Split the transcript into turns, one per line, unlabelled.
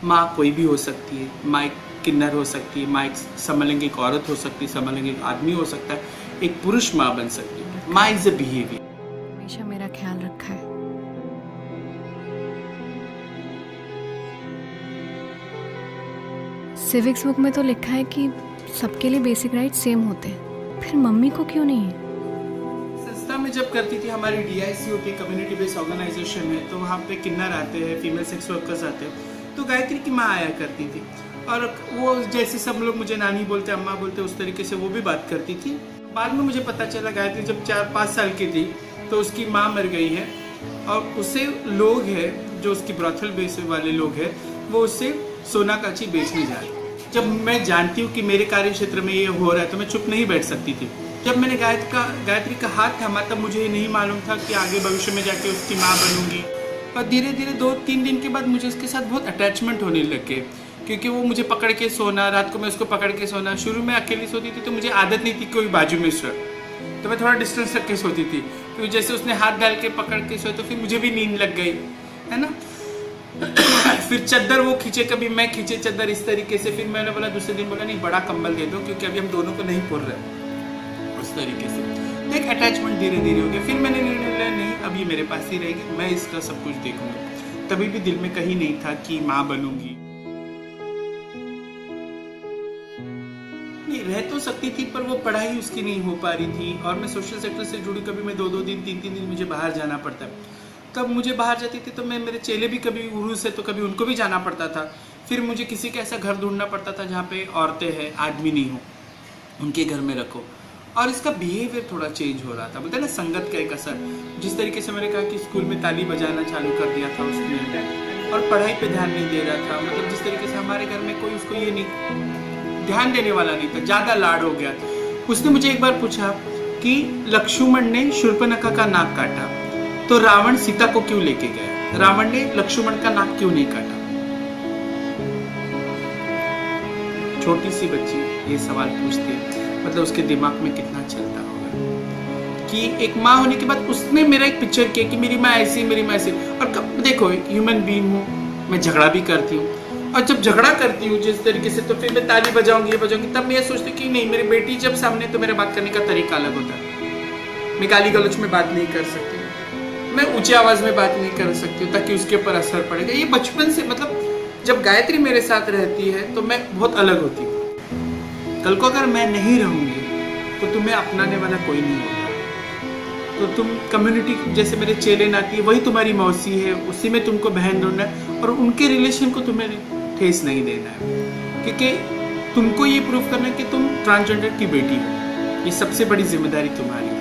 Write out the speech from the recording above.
माँ कोई भी हो सकती है, माँ एक किन्नर हो सकती है, माँ एक समलैंगिक औरत हो सकती है, समलैंगिक आदमी हो सकता है, एक पुरुष माँ बन सकती है। माँ इज अ बिहेवियर।
हमेशा मेरा ख्याल रखा है। सिविक्स बुक में तो लिखा है कि सबके लिए बेसिक राइट सेम होते हैं, फिर मम्मी को क्यों नहीं है?
संस्था में जब करती थी, हमारी DIC होती है, कम्युनिटी बेस्ड ऑर्गेनाइजेशन है, तो वहाँ पे किन्नर आते हैं, फीमेल सेक्स वर्कर्स आते हैं, तो गायत्री की माँ आया करती थी और वो जैसे सब लोग मुझे नानी बोलते, अम्मा बोलते, उस तरीके से वो भी बात करती थी। बाद में मुझे पता चला गायत्री जब 4-5 साल की थी तो उसकी माँ मर गई है और उसे लोग हैं जो उसकी ब्रॉथल बेस वाले लोग हैं, वो उससे सोना कांची बेचने जा रहे हैं। जब मैं जानती हूँ कि मेरे कार्य क्षेत्र में ये हो रहा है तो मैं चुप नहीं बैठ सकती थी। जब मैंने गायत्री का हाथ थामा तब मुझे ये नहीं मालूम था कि आगे भविष्य में जाके उसकी माँ बनूंगी। और धीरे धीरे 2-3 दिन के बाद मुझे उसके साथ बहुत अटैचमेंट होने लगे, क्योंकि वो मुझे पकड़ के सोना, रात को मैं उसको पकड़ के सोना। शुरू में अकेली सोती थी तो मुझे आदत नहीं थी कोई बाजू में सोए, तो मैं थोड़ा डिस्टेंस रख के सोती थी, क्योंकि जैसे उसने हाथ डाल के पकड़ के सोए तो फिर मुझे भी नींद लग गई, है ना। फिर चादर वो खींचे, कभी मैं खींचे चादर, इस तरीके से। फिर मैंने बोला दूसरे दिन, बोला नहीं बड़ा कंबल दे दो क्योंकि अभी हम दोनों को नहीं पुर रहे, उस तरीके से एक अटैचमेंट धीरे धीरे हो गया। फिर मैंने निर्णय लिया नहीं, अब ये मेरे पास ही रहेगी, मैं इसका सब कुछ देखूंगा। तभी भी दिल में कहीं नहीं था कि माँ बनूंगी। नहीं रह तो सकती थी पर वो पढ़ाई उसकी नहीं हो पा रही थी, और मैं सोशल सेक्टर से जुड़ी, कभी मैं 2-2 दिन 3-3 दिन मुझे बाहर जाना पड़ता है। तब मुझे बाहर जाती थी तो मैं, मेरे चेले भी कभी उर्स है तो कभी उनको भी जाना पड़ता था। फिर मुझे किसी का ऐसा घर ढूंढना पड़ता था जहाँ पे औरतें हैं, आदमी नहीं हो, उनके घर में रखो। और इसका बिहेवियर थोड़ा चेंज हो रहा था, बोलते हैं ना संगत का एक असर। जिस तरीके से मैंने कहा कि स्कूल में ताली बजाना चालू कर दिया था उसने, और पढ़ाई पे ध्यान नहीं दे रहा था। मतलब जिस तरीके से हमारे घर में कोई उसको ये नहीं ध्यान देने वाला नहीं था, ज़्यादा लाड हो गया था। उसने मुझे एक बार पूछा कि लक्ष्मण ने शूर्पणखा का नाक काटा तो रावण सीता को क्यों लेके गया, रावण ने लक्ष्मण का नाक क्यों नहीं काटा। छोटी सी बच्ची ये सवाल पूछती, मतलब उसके दिमाग में कितना चलता होगा कि एक माँ होने के बाद उसने मेरा एक पिक्चर किया कि मेरी माँ ऐसी, मेरी माँ ऐसी। और कब देखो एक ह्यूमन बीइंग हूँ, मैं झगड़ा भी करती हूँ, और जब झगड़ा करती हूँ जिस तरीके से, तो फिर मैं ताली बजाऊंगी, ये बजाऊंगी, तब मैं ये सोचती कि नहीं, मेरी बेटी जब सामने तो मेरा बात करने का तरीका अलग होता है। मैं गाली गलौज में बात नहीं कर सकती, मैं ऊंची आवाज में बात नहीं कर सकती हूँ ताकि उसके ऊपर असर पड़ेगा। ये बचपन से, मतलब जब गायत्री मेरे साथ रहती है तो मैं बहुत अलग होती हूँ। कल को अगर मैं नहीं रहूंगी तो तुम्हें अपनाने वाला कोई नहीं होगा। तो तुम कम्युनिटी, जैसे मेरे चेले नाती है, वही तुम्हारी मौसी है, उसी में तुमको बहन ढूंढना है, और उनके रिलेशन को तुम्हें ठेस नहीं देना है, क्योंकि तुमको ये प्रूव करना है कि तुम ट्रांसजेंडर की बेटी हो। ये सबसे बड़ी जिम्मेदारी तुम्हारी है।